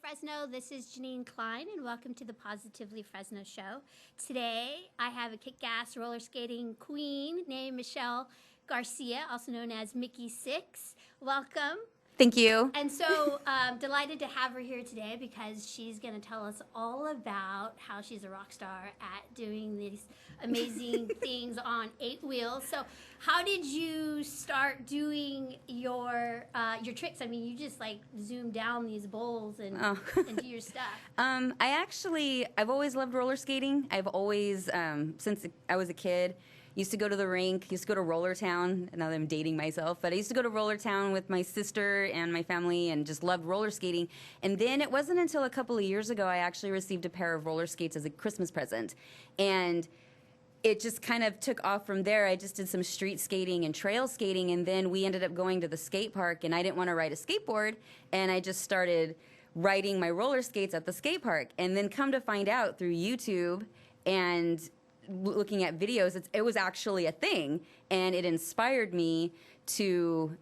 Fresno. This is Janine Klein, and welcome to the Positively Fresno show. Today, I have a kick-ass roller skating queen named Michelle Garcia, also known as Mickey Six. Welcome. Thank you. And so delighted to have her here today because she's going to tell us all about how she's a rock star at doing these amazing things on 8 wheels. So how did you start doing your tricks? I mean, you just like zoom down these bowls and do your stuff. I've always loved roller skating. I've always, since I was a kid, used to go to the rink, used to go to Roller Town. Now that I'm dating myself, but I used to go to Roller Town with my sister and my family and just loved roller skating. And then it wasn't until a couple of years ago I actually received a pair of roller skates as a Christmas present. And it just kind of took off from there. I just did some street skating and trail skating, and then we ended up going to the skate park, and I didn't want to ride a skateboard, and I just started riding my roller skates at the skate park. And then come to find out through YouTube and looking at videos, it was actually a thing, and it inspired me to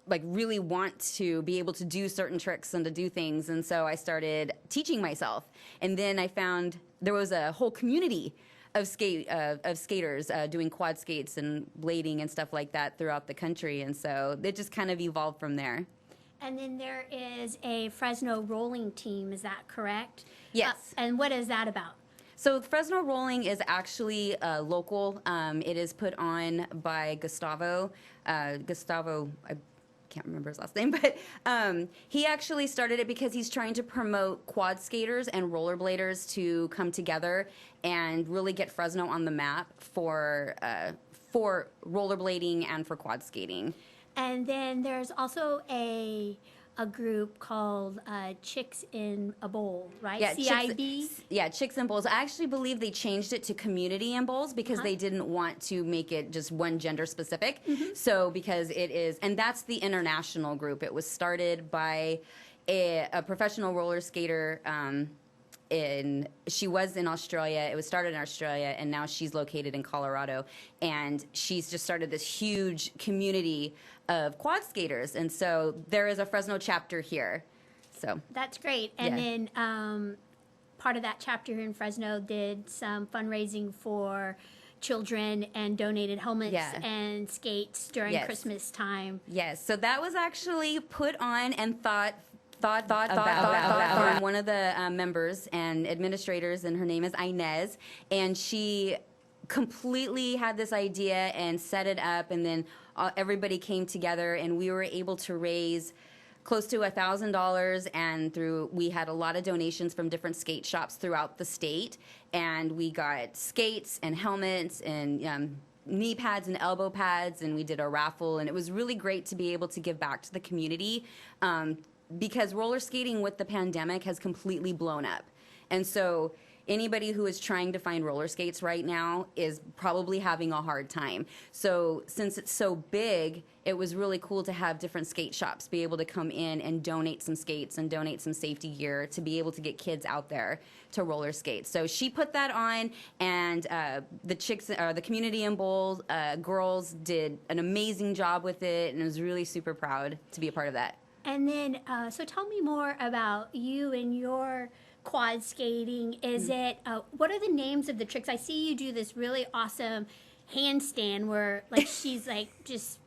like really want to be able to do certain tricks and to do things. And so I started teaching myself, and then I found there was a whole community of skaters doing quad skates and blading and stuff like that throughout the country, and so it just kind of evolved from there. And then there is a Fresno rolling team, is that correct? Yes. And what is that about? So Fresno Rolling is actually local. It is put on by Gustavo. I can't remember his last name, but he actually started it because he's trying to promote quad skaters and rollerbladers to come together and really get Fresno on the map for rollerblading and for quad skating. And then there's also a group called Chicks in a Bowl, right? Yeah, CIB? Chicks in Bowls. I actually believe they changed it to Community in Bowls because they didn't want to make it just one gender specific. So because it is, and that's the international group. It was started by a professional roller skater. She was in Australia. It was started in Australia, and now she's located in Colorado. And she's just started this huge community of quad skaters, and so there is a Fresno chapter here. So that's great. And then part of that chapter in Fresno did some fundraising for children and donated helmets and skates during Christmas time. Yes, so that was actually put on and thought about one of the members and administrators, and her name is Inez, and she completely had this idea and set it up, and then everybody came together, and we were able to raise close to $1,000, and we had a lot of donations from different skate shops throughout the state, and we got skates and helmets and knee pads and elbow pads, and we did a raffle, and it was really great to be able to give back to the community because roller skating with the pandemic has completely blown up. And so anybody who is trying to find roller skates right now is probably having a hard time. So since it's so big, it was really cool to have different skate shops be able to come in and donate some skates and donate some safety gear to be able to get kids out there to roller skate. So she put that on, and the Community in Bowl girls did an amazing job with it, and I was really super proud to be a part of that. And then, so tell me more about you and your quad skating. Is it, what are the names of the tricks? I see you do this really awesome handstand where like she's like just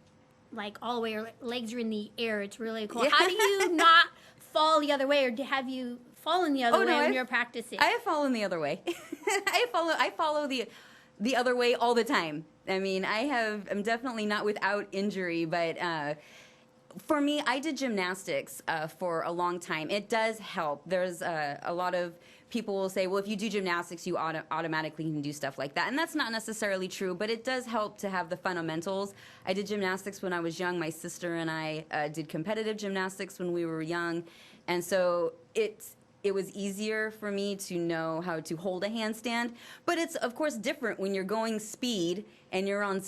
like all the way, her legs are in the air. It's really cool. How do you not fall the other way, or have you fallen the other way when you're practicing? I have fallen the other way. I follow the other way all the time. I mean, I'm definitely not without injury, but for me, I did gymnastics for a long time. It does help. There's a lot of people will say, well, if you do gymnastics, you automatically can do stuff like that. And that's not necessarily true, but it does help to have the fundamentals. I did gymnastics when I was young. My sister and I did competitive gymnastics when we were young. And so it was easier for me to know how to hold a handstand. But it's, of course, different when you're going speed and you're on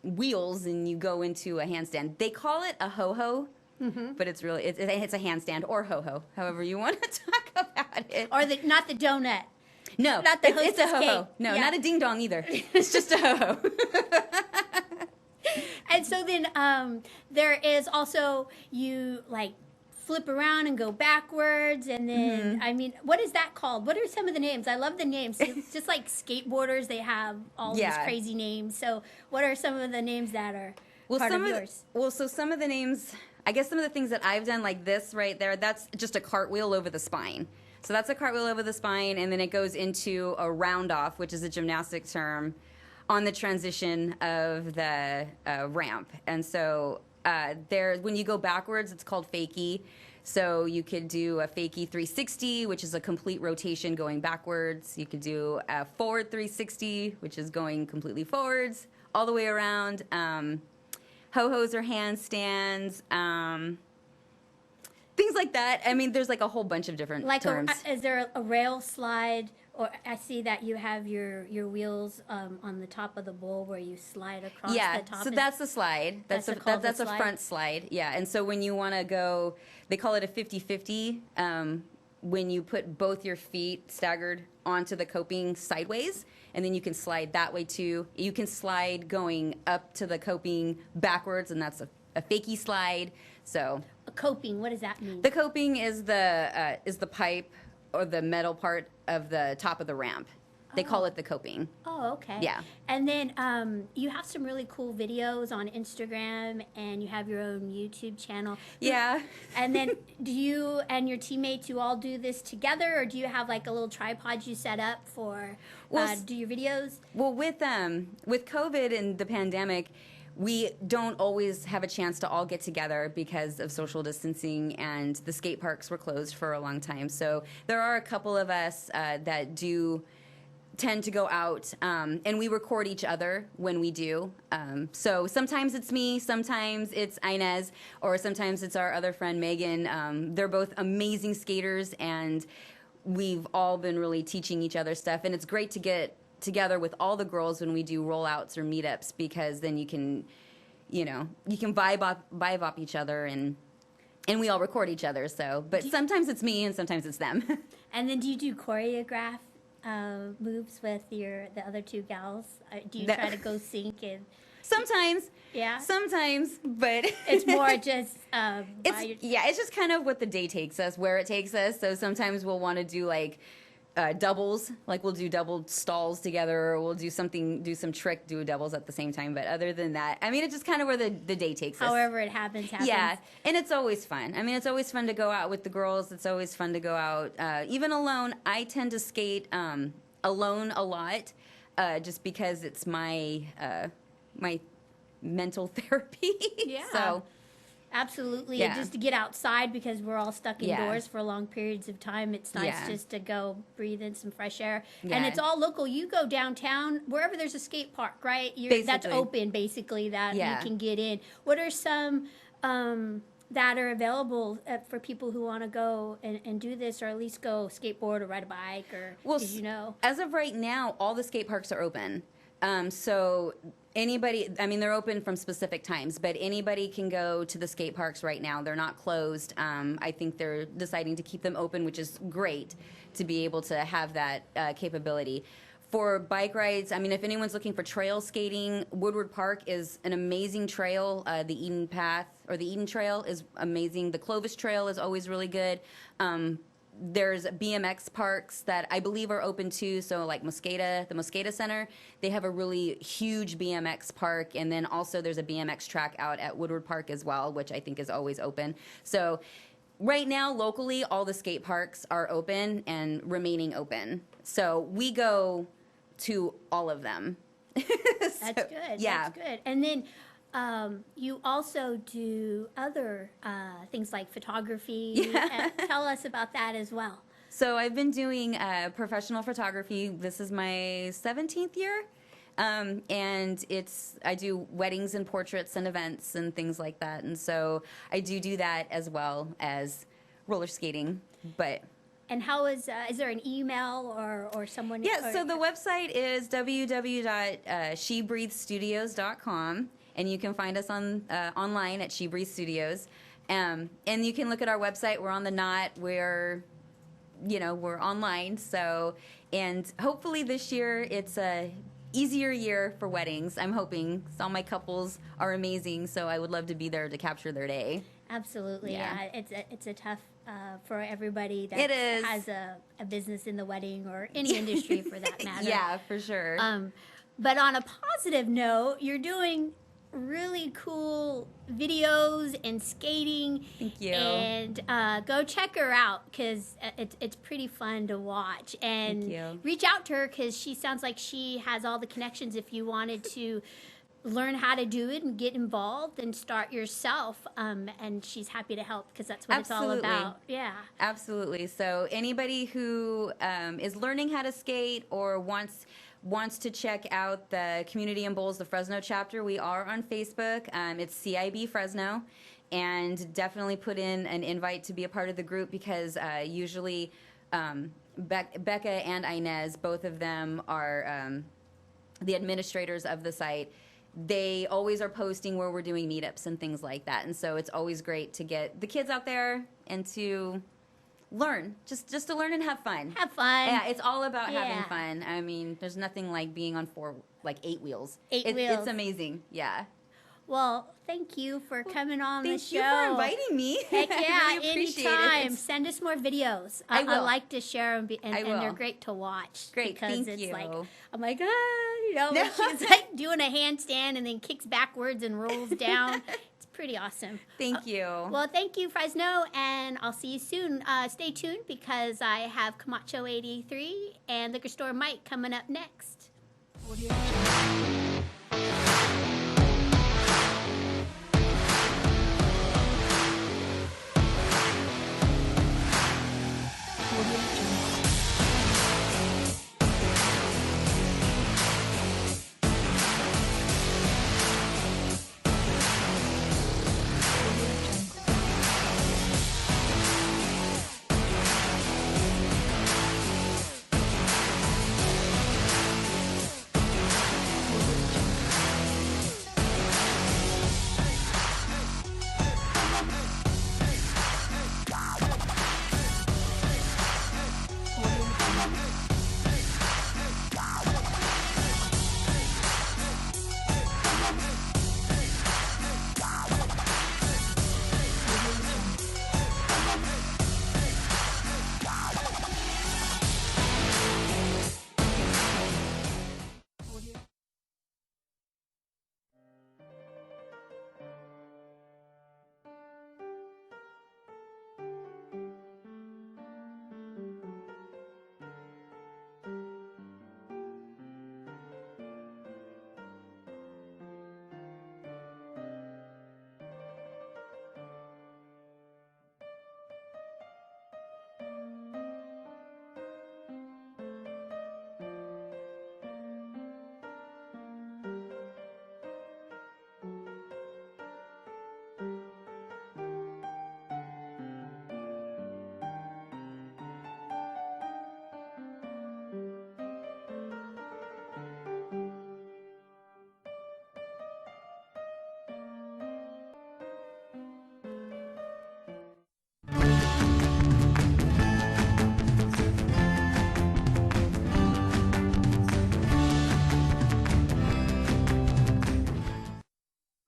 wheels and you go into a handstand. They call it a ho-ho, but it's really it's a handstand or ho-ho, however you want to talk about it. Or not the donut. No, not the it's a ho-ho. Cake. No, not a ding dong either. It's just a ho-ho. And so then there is also you like flip around and go backwards, and then Mm-hmm. I mean, what is that called? What are some of the names? I love the names. It's just like skateboarders, they have all these Yeah. crazy names. So, what are some of the names that are Well, part some of of yours? so some of the names, I guess some of the things that I've done, like this right there, that's just a cartwheel over the spine. So that's a cartwheel over the spine, and then it goes into a round off, which is a gymnastic term, on the transition of the ramp. And so there, when you go backwards, it's called fakie. So you could do a fakie 360, which is a complete rotation going backwards. You could do a forward 360, which is going completely forwards, all the way around. Ho-hos or handstands, things like that. I mean, there's like a whole bunch of different Like, terms. is there a rail slide? Or I see that you have your wheels on the top of the bowl where you slide across Yeah, the top. so that's the slide. That's That's a slide? front slide. Yeah, and so when you want to go, they call it a 50-50. When you put both your feet staggered onto the coping sideways, and then you can slide that way too. You can slide going up to the coping backwards, and that's a fakie slide. So A coping, what does that mean? the coping is the pipe or the metal part of the top of the ramp. They call it the coping. Oh, okay. Yeah. And then you have some really cool videos on Instagram, and you have your own YouTube channel. Yeah. And then do you and your teammates, you all do this together, or do you have like a little tripod you set up for do your videos? Well, with COVID and the pandemic, we don't always have a chance to all get together because of social distancing, and the skate parks were closed for a long time. So there are a couple of us that do tend to go out, and we record each other when we do. So sometimes it's me, sometimes it's Inez, or sometimes it's our other friend Megan. They're both amazing skaters, and we've all been really teaching each other stuff. And it's great to get together with all the girls when we do rollouts or meetups, because then you can vibe off each other, and we all record each other. So, but sometimes it's me and sometimes it's them. And then do you do choreograph moves with the other two gals? Do you try to go sync and? Sometimes. Yeah. Sometimes, but It's more just. It's just kind of what the day takes us, where it takes us. So sometimes we'll want to do like doubles, like we'll do double stalls together, or we'll do some doubles at the same time. But other than that, I mean, it's just kind of where the day takes us. However it happens. Yeah, and it's always fun. I mean, it's always fun to go out with the girls. It's always fun to go out, even alone. I tend to skate alone a lot, just because it's my my mental therapy. Yeah. So. Absolutely. Yeah. And just to get outside, because we're all stuck indoors Yeah. for long periods of time. It's nice Yeah. just to go breathe in some fresh air. Yeah. And it's all local. You go downtown, wherever there's a skate park, right? That's Basically. open, basically, that Yeah. you can get in. What are some that are available for people who want to go and do this, or at least go skateboard or ride a bike, or did you know? As of right now, all the skate parks are open. So anybody, I mean, they're open from specific times, but anybody can go to the skate parks right now. They're not closed. I think they're deciding to keep them open, which is great to be able to have that capability. For bike rides, I mean, if anyone's looking for trail skating, Woodward Park is an amazing trail. The Eden Path, or the Eden Trail, is amazing. The Clovis Trail is always really good. There's BMX parks that I believe are open too. So like the Mosqueda Center, they have a really huge BMX park. And then also there's a BMX track out at Woodward Park as well, which I think is always open. So right now, locally, all the skate parks are open and remaining open. So we go to all of them. That's good. Yeah. That's good. And then you also do other things like photography. Yeah. Tell us about that as well. So I've been doing professional photography. This is my 17th year. And I do weddings and portraits and events and things like that. And so I do that as well as roller skating. But And how is there an email or someone? yeah, so the website is www.shebreathestudios.com, and you can find us online at She Breathes Studios. And you can look at our website. We're on the Knot. We're online. So, and hopefully this year it's a easier year for weddings. I'm hoping. All my couples are amazing, so I would love to be there to capture their day. Absolutely. Yeah. It's a tough for everybody that It is. has a business in the wedding or any industry for that matter. Yeah, for sure. But on a positive note, you're doing really cool videos and skating. Thank you. And go check her out because it's pretty fun to watch. And Thank you. reach out to her because she sounds like she has all the connections if you wanted to learn how to do it and get involved and start yourself. And she's happy to help because that's what Absolutely. it's all about. Yeah. Absolutely. So anybody who is learning how to skate or wants to check out the Community in Bowls, the Fresno chapter, we are on Facebook. It's CIB Fresno. And definitely put in an invite to be a part of the group because usually Becca and Inez, both of them are the administrators of the site. They always are posting where we're doing meetups and things like that. And so it's always great to get the kids out there and to learn, just to learn and have fun. Have fun. Yeah, it's all about having Yeah. fun. I mean, there's nothing like being on eight wheels. Eight wheels. It's amazing. Yeah. Well, thank you for coming on the show. Thank you for inviting me. Heck yeah, I really appreciate anytime. it. Send us more videos. I will. like to share them, I and will. they're great to watch. Great, because thank it's you. Like, I'm like, when she's like doing a handstand and then kicks backwards and rolls down. It's pretty awesome. Thank you. Well, thank you, Fresno, and I'll see you soon. Stay tuned because I have Camacho 83 and Liquor Store Mike coming up next.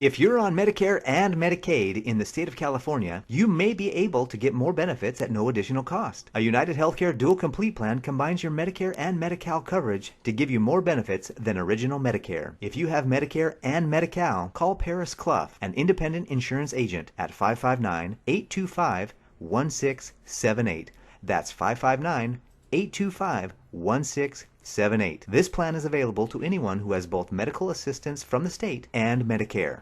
If you're on Medicare and Medicaid in the state of California, you may be able to get more benefits at no additional cost. A United Healthcare Dual Complete Plan combines your Medicare and Medi-Cal coverage to give you more benefits than original Medicare. If you have Medicare and Medi-Cal, call Paris Clough, an independent insurance agent, at 559-825-1678. That's 559-825-1678. This plan is available to anyone who has both medical assistance from the state and Medicare.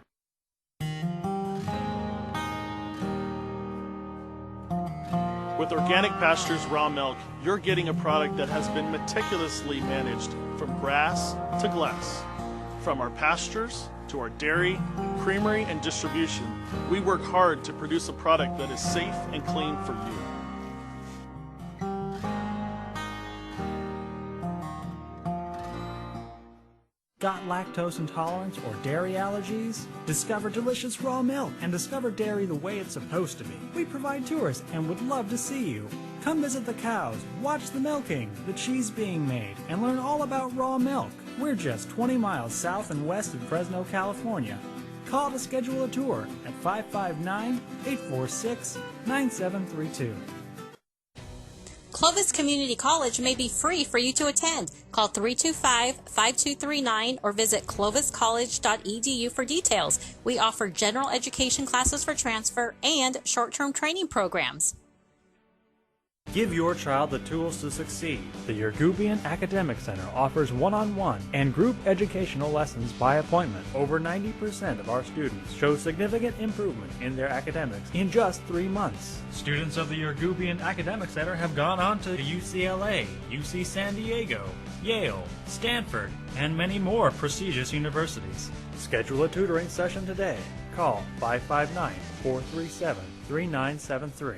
With Organic Pastures Raw Milk, you're getting a product that has been meticulously managed from grass to glass. From our pastures to our dairy, creamery, and distribution, we work hard to produce a product that is safe and clean for you. Got lactose intolerance or dairy allergies? Discover delicious raw milk and discover dairy the way it's supposed to be. We provide tours and would love to see you. Come visit the cows, watch the milking, the cheese being made, and learn all about raw milk. We're just 20 miles south and west of Fresno, California. Call to schedule a tour at 559-846-9732. Clovis Community College may be free for you to attend. Call 325-5239 or visit cloviscollege.edu for details. We offer general education classes for transfer and short-term training programs. Give your child the tools to succeed. The Yergubian Academic Center offers one-on-one and group educational lessons by appointment. Over 90% of our students show significant improvement in their academics in just 3 months. Students of the Yergubian Academic Center have gone on to UCLA, UC San Diego, Yale, Stanford, and many more prestigious universities. Schedule a tutoring session today. Call 559-437-3973.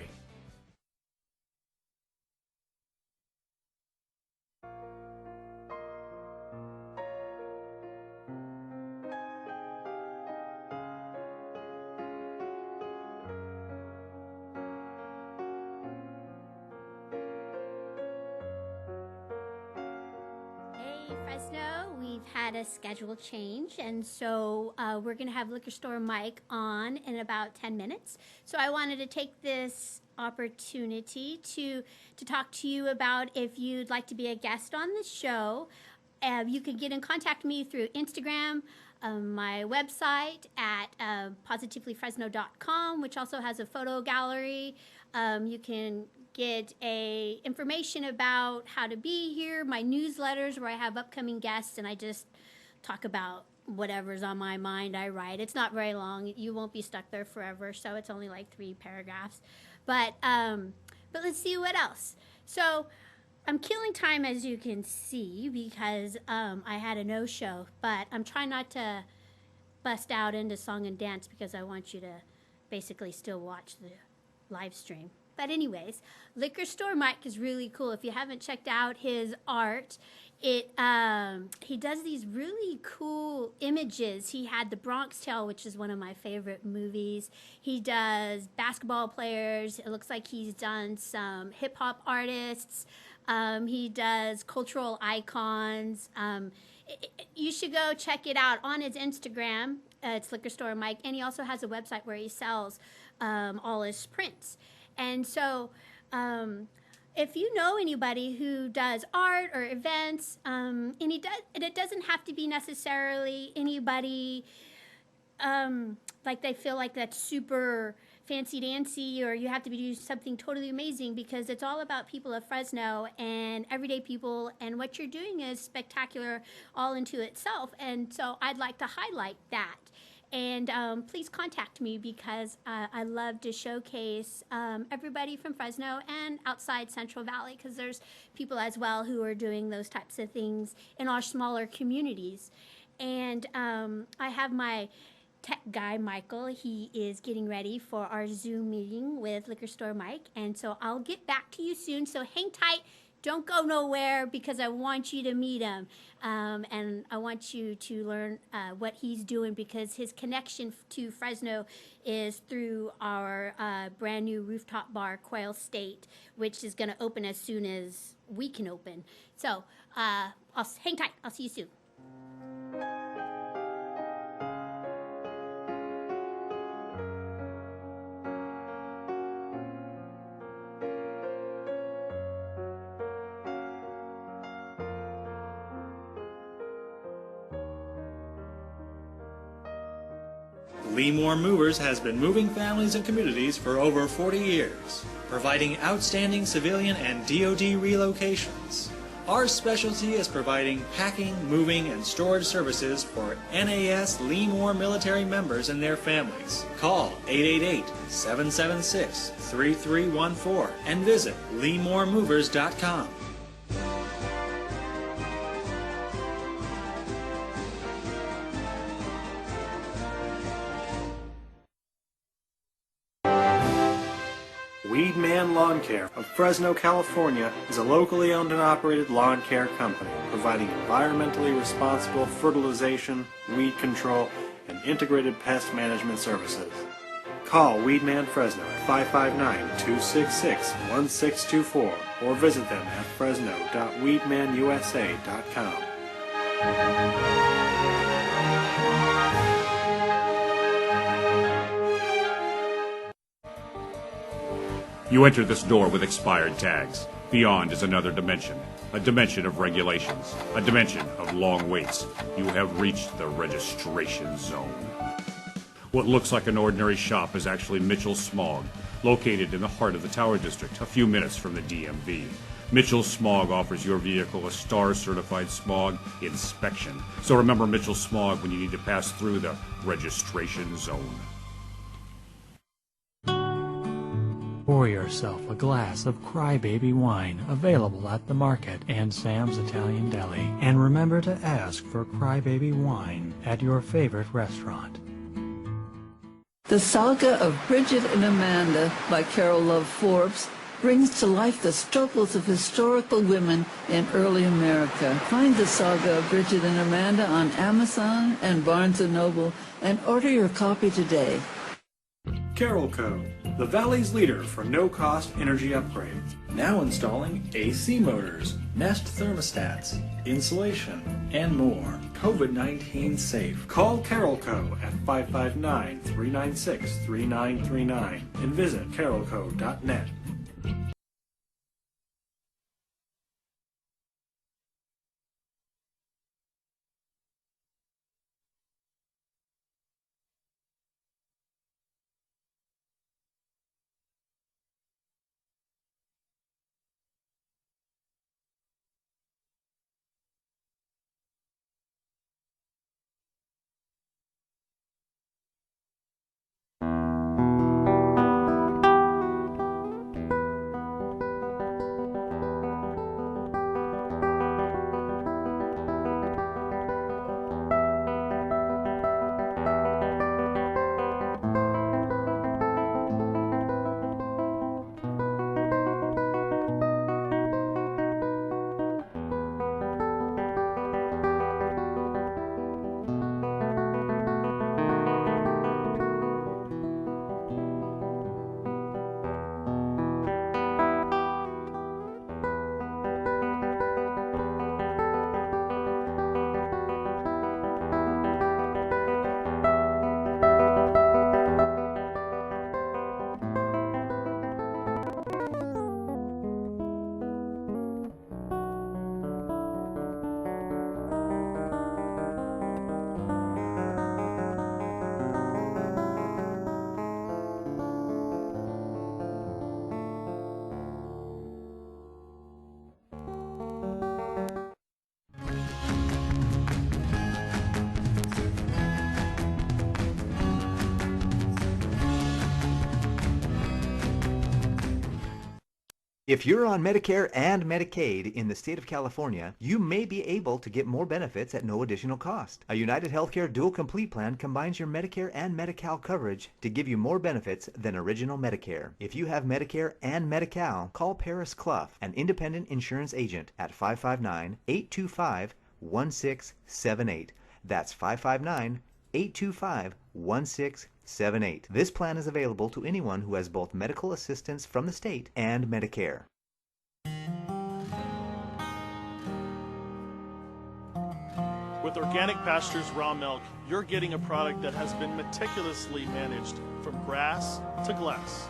Hey, Fresno, we've had a schedule change, and so we're going to have Liquor Store Mike on in about 10 minutes. So I wanted to take this opportunity to talk to you about if you'd like to be a guest on the show. You can get in contact with me through Instagram, my website at positivelyfresno.com, which also has a photo gallery. You can get information about how to be here, my newsletters where I have upcoming guests, and I just talk about whatever's on my mind. I write. It's not very long. You won't be stuck there forever, so it's only like 3 paragraphs. But let's see what else. So I'm killing time, as you can see, because I had a no-show, but I'm trying not to bust out into song and dance because I want you to basically still watch the live stream. But anyways, Liquor Store Mike is really cool. If you haven't checked out his art, he does these really cool images. He had The Bronx Tale, which is one of my favorite movies. He does basketball players. It looks like he's done some hip-hop artists. He does cultural icons. You should go check it out on his Instagram. It's Liquor Store Mike. And he also has a website where he sells all his prints. And so if you know anybody who does art or events, and it doesn't have to be necessarily anybody like they feel like that's super fancy-dancy or you have to be doing something totally amazing, because it's all about people of Fresno and everyday people, and what you're doing is spectacular all into itself. And so I'd like to highlight that. And please contact me, because I love to showcase everybody from Fresno and outside Central Valley, because there's people as well who are doing those types of things in our smaller communities. And I have my tech guy, Michael. He is getting ready for our Zoom meeting with Liquor Store Mike. And so I'll get back to you soon. So hang tight. Don't go nowhere, because I want you to meet him, and I want you to learn what he's doing, because his connection to Fresno is through our brand new rooftop bar, Quail State, which is going to open as soon as we can open. So hang tight. I'll see you soon. Leemore Movers has been moving families and communities for over 40 years, providing outstanding civilian and DoD relocations. Our specialty is providing packing, moving, and storage services for NAS Leemore military members and their families. Call 888-776-3314 and visit LeemoreMovers.com. Weedman Lawn Care of Fresno, California is a locally owned and operated lawn care company providing environmentally responsible fertilization, weed control, and integrated pest management services. Call Weedman Fresno at 559-266-1624 or visit them at fresno.weedmanusa.com. You enter this door with expired tags. Beyond is another dimension, a dimension of regulations, a dimension of long waits. You have reached the registration zone. What looks like an ordinary shop is actually Mitchell Smog, located in the heart of the Tower District, a few minutes from the DMV. Mitchell Smog offers your vehicle a STAR-certified smog inspection. So remember Mitchell Smog when you need to pass through the registration zone. Pour yourself a glass of Crybaby wine, available at the market and Sam's Italian Deli. And remember to ask for Crybaby wine at your favorite restaurant. The Saga of Bridget and Amanda by Carol Love Forbes brings to life the struggles of historical women in early America. Find the Saga of Bridget and Amanda on Amazon and Barnes & Noble and order your copy today. CarolCo, the Valley's leader for no-cost energy upgrades. Now installing AC motors, Nest thermostats, insulation, and more. COVID-19 safe. Call CarolCo at 559-396-3939 and visit carolco.net. If you're on Medicare and Medicaid in the state of California, you may be able to get more benefits at no additional cost. A United Healthcare Dual Complete Plan combines your Medicare and Medi-Cal coverage to give you more benefits than original Medicare. If you have Medicare and Medi-Cal, call Paris Clough, an independent insurance agent, at 559-825-1678. That's 559-825-1678. This plan is available to anyone who has both medical assistance from the state and Medicare. With Organic Pastures Raw Milk, you're getting a product that has been meticulously managed from grass to glass.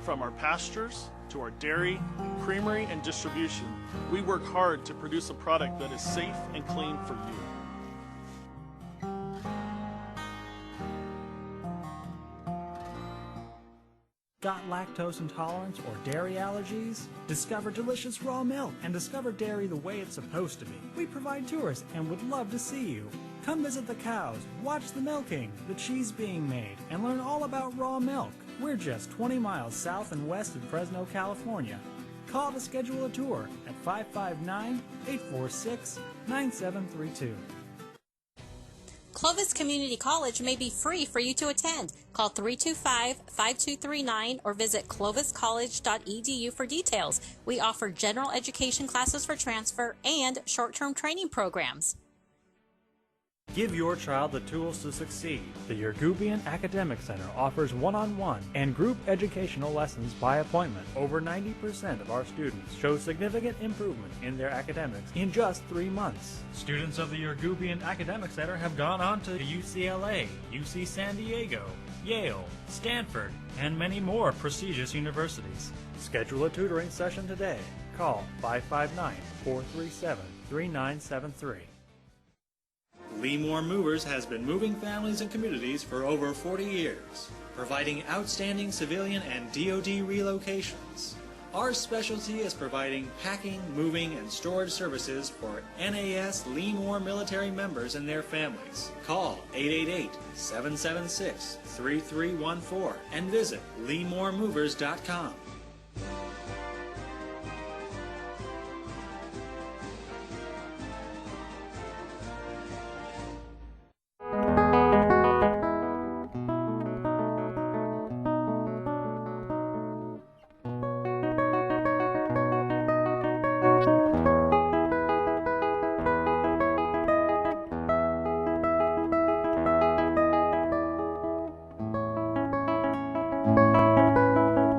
From our pastures to our dairy, creamery, and distribution, we work hard to produce a product that is safe and clean for you. Got lactose intolerance or dairy allergies? Discover delicious raw milk and discover dairy the way it's supposed to be. We provide tours and would love to see you. Come visit the cows, watch the milking, the cheese being made, and learn all about raw milk. We're just 20 miles south and west of Fresno, California. Call to schedule a tour at 559-846-9732. Clovis Community College may be free for you to attend. Call 325-5239 or visit cloviscollege.edu for details. We offer general education classes for transfer and short-term training programs. Give your child the tools to succeed. The Yergubian Academic Center offers one-on-one and group educational lessons by appointment. Over 90% of our students show significant improvement in their academics in just 3 months. Students of the Yergubian Academic Center have gone on to UCLA, UC San Diego, Yale, Stanford, and many more prestigious universities. Schedule a tutoring session today. Call 559-437-3973. Leemore Movers has been moving families and communities for over 40 years, providing outstanding civilian and DoD relocations. Our specialty is providing packing, moving, and storage services for NAS Leemore military members and their families. Call 888-776-3314 and visit leemoremovers.com.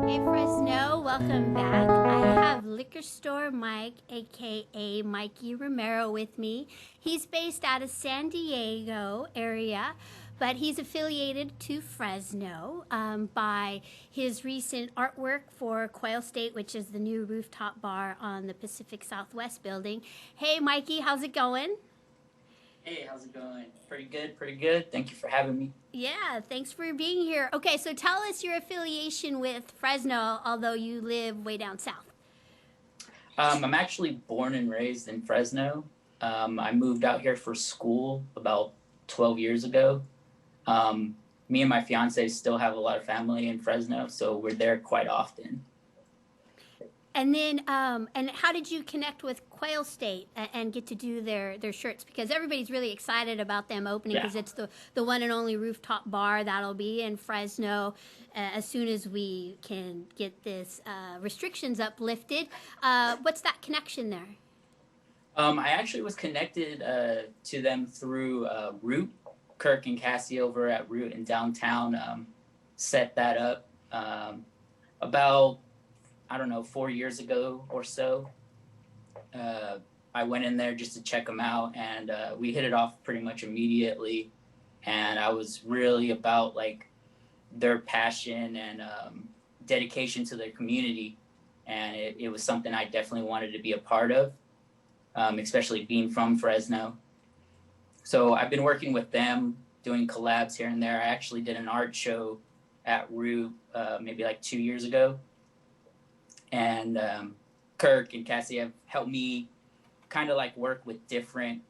Hey Fresno, welcome back. I have Liquor Store Mike, aka Mikey Romero, with me. He's based out of San Diego area, but he's affiliated to Fresno by his recent artwork for Quail State, which is the new rooftop bar on the Pacific Southwest building. Hey Mikey, how's it going? Hey, how's it going? Pretty good, pretty good. Thank you for having me. Yeah, thanks for being here. Okay, so tell us your affiliation with Fresno, although you live way down south. I'm actually born and raised in Fresno. I moved out here for school about 12 years ago. Me and my fiance still have a lot of family in Fresno, so we're there quite often. And then, and how did you connect with Quail State and get to do their shirts? Because everybody's really excited about them opening because it's the one and only rooftop bar that'll be in Fresno as soon as we can get this restrictions uplifted. What's that connection there? I actually was connected to them through Root. Kirk and Cassie over at Root in downtown set that up about, I don't know, 4 years ago or so. I went in there just to check them out, and we hit it off pretty much immediately. And I was really about like their passion and dedication to their community, and it was something I definitely wanted to be a part of, especially being from Fresno. So I've been working with them, doing collabs here and there. I actually did an art show at Root maybe like 2 years ago. And Kirk and Cassie have helped me kind of like work with different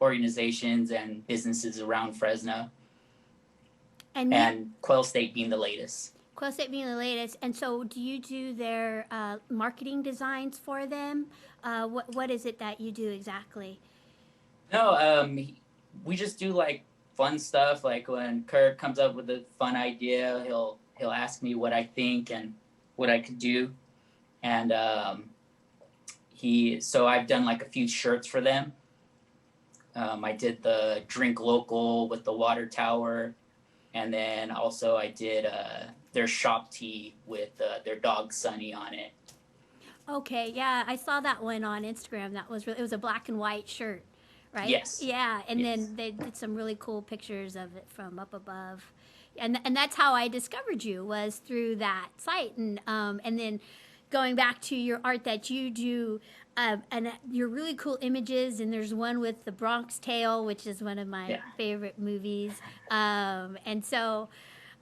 organizations and businesses around Fresno. And Quail State being the latest. Quail State being the latest. And so do you do their marketing designs for them? What is it that you do exactly? No, we just do like fun stuff. Like when Kirk comes up with a fun idea, he'll ask me what I think and what I could do. And so I've done like a few shirts for them. I did the Drink Local with the water tower. And then also I did their shop tee with their dog Sunny on it. Okay, yeah, I saw that one on Instagram. That was it was a black and white shirt, right? Yes. Yeah, and then they did some really cool pictures of it from up above. And that's how I discovered you, was through that site. And then going back to your art that you do, and your really cool images, and there's one with the Bronx Tale, which is one of my favorite movies. And so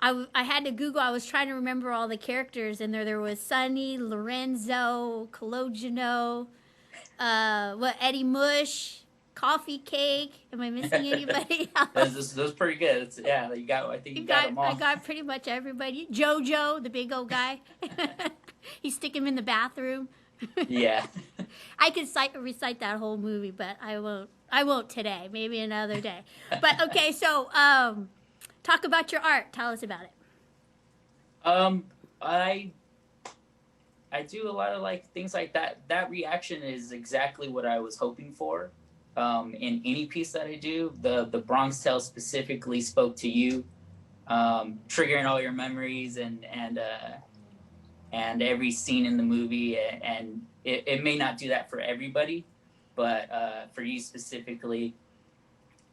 I had to Google. I was trying to remember all the characters, and there was Sonny, Lorenzo, Cologino, Eddie Mush, Coffee Cake. Am I missing anybody else? Those pretty good. I think you got them all. I got pretty much everybody. JoJo, the big old guy. You stick him in the bathroom. Yeah. I could recite that whole movie, but I won't. I won't today. Maybe another day. But okay, so talk about your art. Tell us about it. I do a lot of like things like that. That reaction is exactly what I was hoping for. In any piece that I do, the Bronx Tale specifically spoke to you, triggering all your memories and every scene in the movie. And it may not do that for everybody, but for you specifically.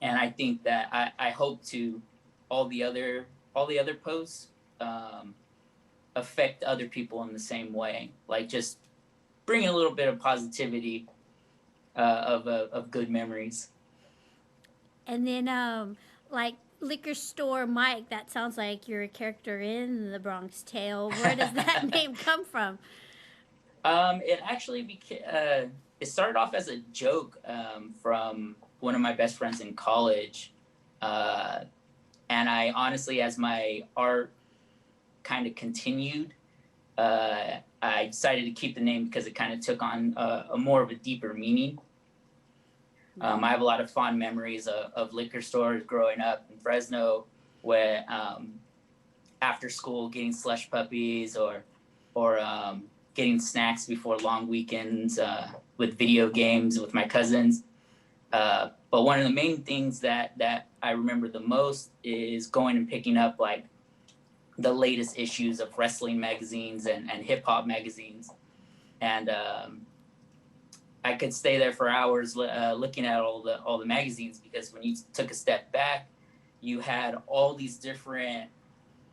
And I think that I hope to all the other posts affect other people in the same way, like just bring a little bit of positivity of good memories. And then, like liquor store Mike, that sounds like you're a character in the Bronx Tale. Where does that name come from? It actually it started off as a joke from one of my best friends in college, and I honestly, as my art kind of continued, I decided to keep the name because it kind of took on a more of a deeper meaning. I have a lot of fond memories of liquor stores growing up in Fresno, where after school getting slush puppies or getting snacks before long weekends with video games with my cousins. But one of the main things that I remember the most is going and picking up like the latest issues of wrestling magazines and hip hop magazines. And I could stay there for hours looking at all the magazines, because when you took a step back, you had all these different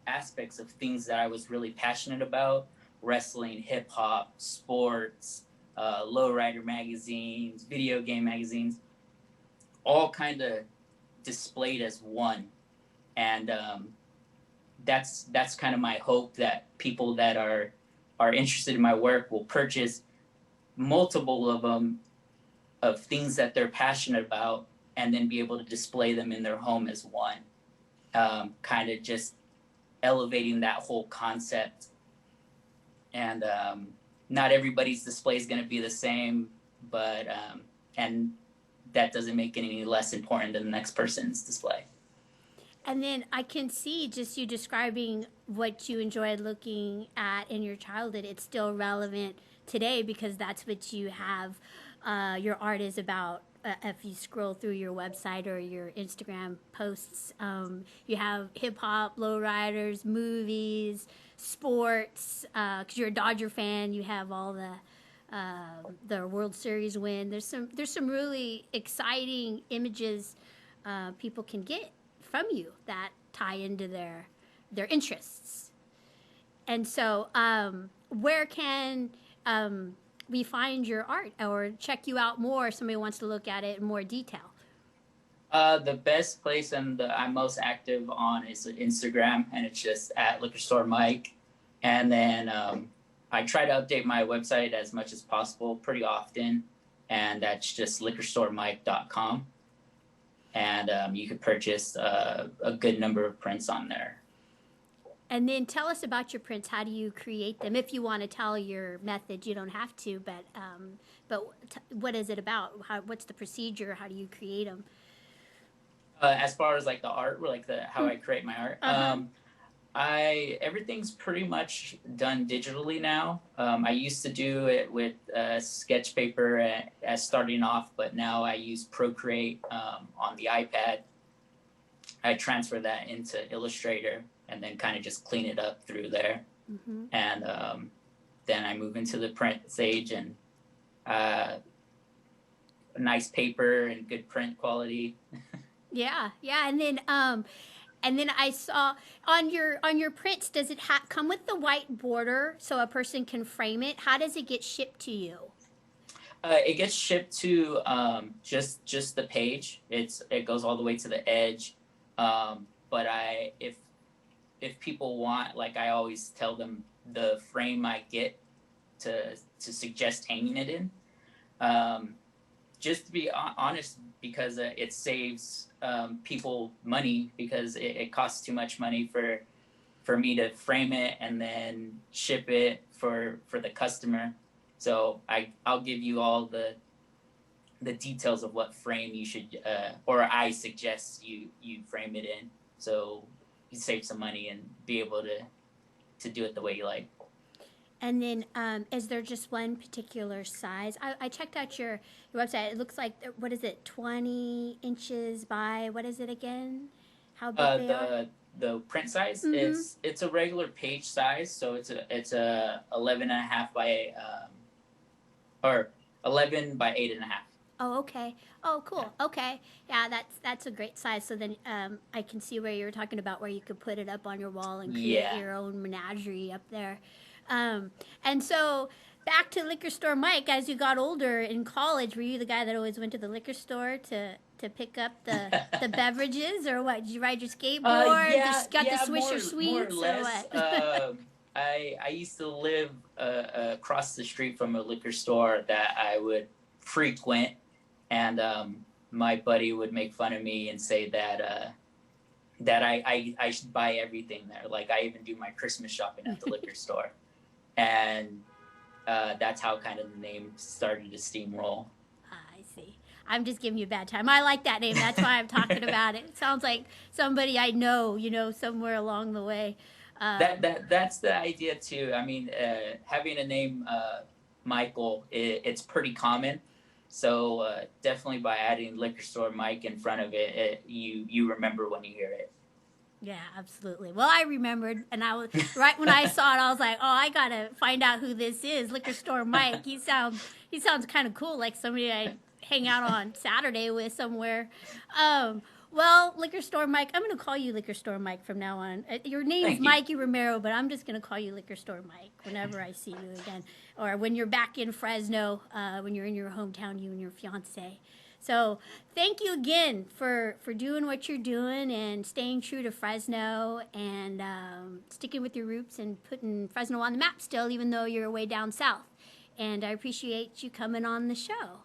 aspects of things that I was really passionate about: wrestling, hip hop, sports, lowrider magazines, video game magazines, all kind of displayed as one. And that's kind of my hope, that people that are interested in my work will purchase multiple of them, of things that they're passionate about, and then be able to display them in their home as one. Kind of just elevating that whole concept. And not everybody's display is going to be the same, but and that doesn't make it any less important than the next person's display. And then I can see just you describing what you enjoyed looking at in your childhood. It's still relevant today because that's what you have. Your art is about. If you scroll through your website or your Instagram posts, you have hip hop, lowriders, movies, sports. Because you're a Dodger fan, you have all the World Series win. There's some really exciting images people can get from you that tie into their interests. And so, where can we find your art or check you out more if somebody wants to look at it in more detail? The best place and I'm most active on is Instagram, and it's just at Liquor Store Mike. And then I try to update my website as much as possible pretty often, and that's just liquorstoremike.com. And you could purchase a good number of prints on there. And then tell us about your prints. How do you create them? If you want to tell your method, you don't have to. But what is it about? What's the procedure? How do you create them? As far as like the art, like how I create my art, everything's pretty much done digitally now. I used to do it with sketch paper as starting off, but now I use Procreate on the iPad. I transfer that into Illustrator and then kind of just clean it up through there. Mm-hmm. And then I move into the print stage, and nice paper and good print quality. Yeah. And then I saw on your prints, does it come with the white border so a person can frame it? How does it get shipped to you? It gets shipped to just the page. It goes all the way to the edge. But if people want, like, I always tell them the frame I get to suggest hanging it in. Just to be honest, because it saves people money, because it costs too much money for me to frame it and then ship it for the customer. So I'll give you all the details of what frame you should, or I suggest you frame it in, so you save some money and be able to do it the way you like. And then, is there just one particular size? I checked out your website. It looks like, what is it, 20 inches by, what is it again? How big they are? The print size, mm-hmm. It's a regular page size, so it's a 11 and a half by or 11 by 8 and a half. Oh, okay. Oh, cool. Okay. Yeah, that's a great size. So then I can see where you were talking about where you could put it up on your wall and create Yeah. your own menagerie up there. And so back to Liquor Store Mike, as you got older in college, were you the guy that always went to the liquor store to pick up the beverages, or what? Did you ride your skateboard? Yeah, Just got the more Swisher or Sweets, or less. what? I used to live across the street from a liquor store that I would frequent, and my buddy would make fun of me and say that I should buy everything there. Like, I even do my Christmas shopping at the liquor store, and that's how kind of the name started to steamroll. I see. I'm just giving you a bad time. I like that name. That's why I'm talking about it. It sounds like somebody I know, somewhere along the way. That's the idea too. I mean, having a name Michael, it's pretty common. So definitely by adding Liquor Store Mike in front of it, you remember when you hear it. Yeah, absolutely. Well, I remembered, and I was right when I saw it. I was like, "Oh, I gotta find out who this is." Liquor Store Mike. He sounds kind of cool, like somebody I hang out on Saturday with somewhere. Well, Liquor Store Mike, I'm going to call you Liquor Store Mike from now on. Your name's Mikey Romero, but I'm just going to call you Liquor Store Mike whenever I see you again, or when you're back in Fresno, when you're in your hometown, you and your fiance. So thank you again for doing what you're doing and staying true to Fresno and sticking with your roots and putting Fresno on the map still, even though you're way down south. And I appreciate you coming on the show.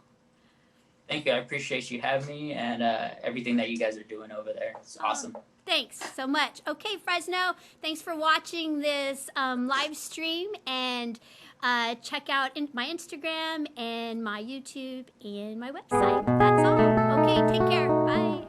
Thank you. I appreciate you having me and everything that you guys are doing over there. It's awesome. Thanks so much. Okay, Fresno, thanks for watching this live stream, and check out my Instagram and my YouTube and my website. That's all. Okay, take care. Bye.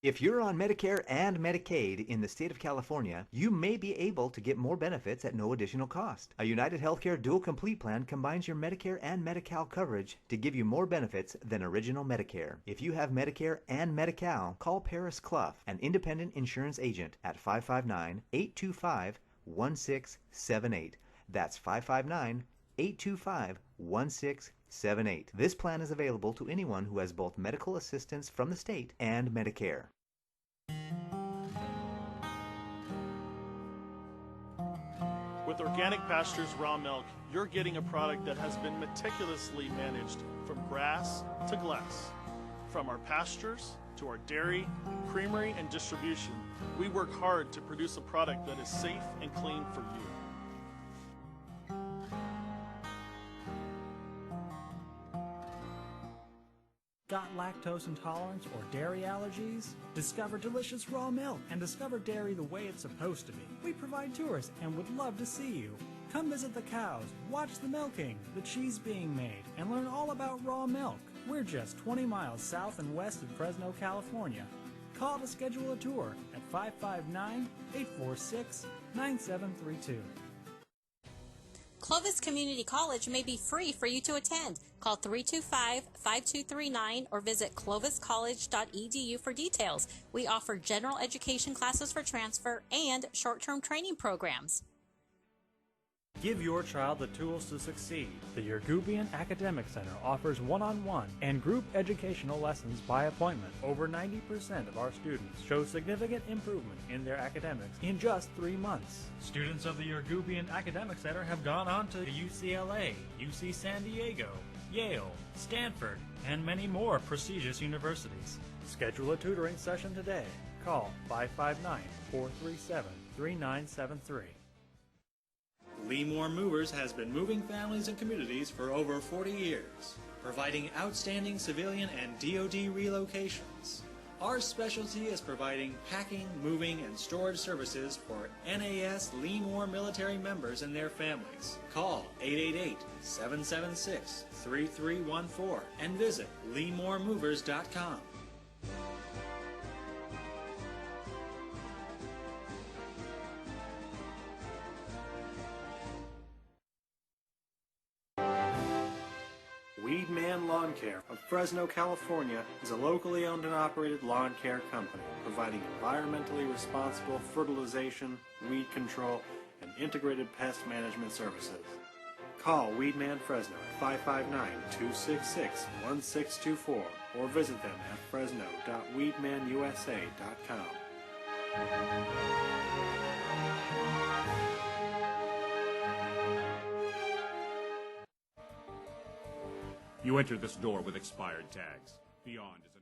If you're on Medicare and Medicaid in the state of California, you may be able to get more benefits at no additional cost. A United Healthcare Dual Complete Plan combines your Medicare and Medi-Cal coverage to give you more benefits than original Medicare. If you have Medicare and Medi-Cal, call Paris Clough, an independent insurance agent, at 559-825-1678. That's 559-825-1678. This plan is available to anyone who has both medical assistance from the state and Medicare. With Organic Pastures Raw Milk, you're getting a product that has been meticulously managed from grass to glass. From our pastures to our dairy, creamery, and distribution, we work hard to produce a product that is safe and clean for you. Got lactose intolerance or dairy allergies? Discover delicious raw milk and discover dairy the way it's supposed to be. We provide tours and would love to see you. Come visit the cows, watch the milking, the cheese being made, and learn all about raw milk. We're just 20 miles south and west of Fresno, California. Call to schedule a tour at 559-846-9732. Clovis Community College may be free for you to attend. Call 325-5239 or visit cloviscollege.edu for details. We offer general education classes for transfer and short-term training programs. Give your child the tools to succeed. The Yergubian Academic Center offers one-on-one and group educational lessons by appointment. Over 90% of our students show significant improvement in their academics in just 3 months. Students of the Yergubian Academic Center have gone on to UCLA, UC San Diego, Yale, Stanford, and many more prestigious universities. Schedule a tutoring session today. Call 559-437-3973. Leemore Movers has been moving families and communities for over 40 years, providing outstanding civilian and DoD relocations. Our specialty is providing packing, moving, and storage services for NAS Leemore military members and their families. Call 888-776-3314 and visit leemoremovers.com. Weedman Lawn Care of Fresno, California is a locally owned and operated lawn care company providing environmentally responsible fertilization, weed control, and integrated pest management services. Call Weedman Fresno at 559-266-1624 or visit them at fresno.weedmanusa.com. You enter this door with expired tags. Beyond is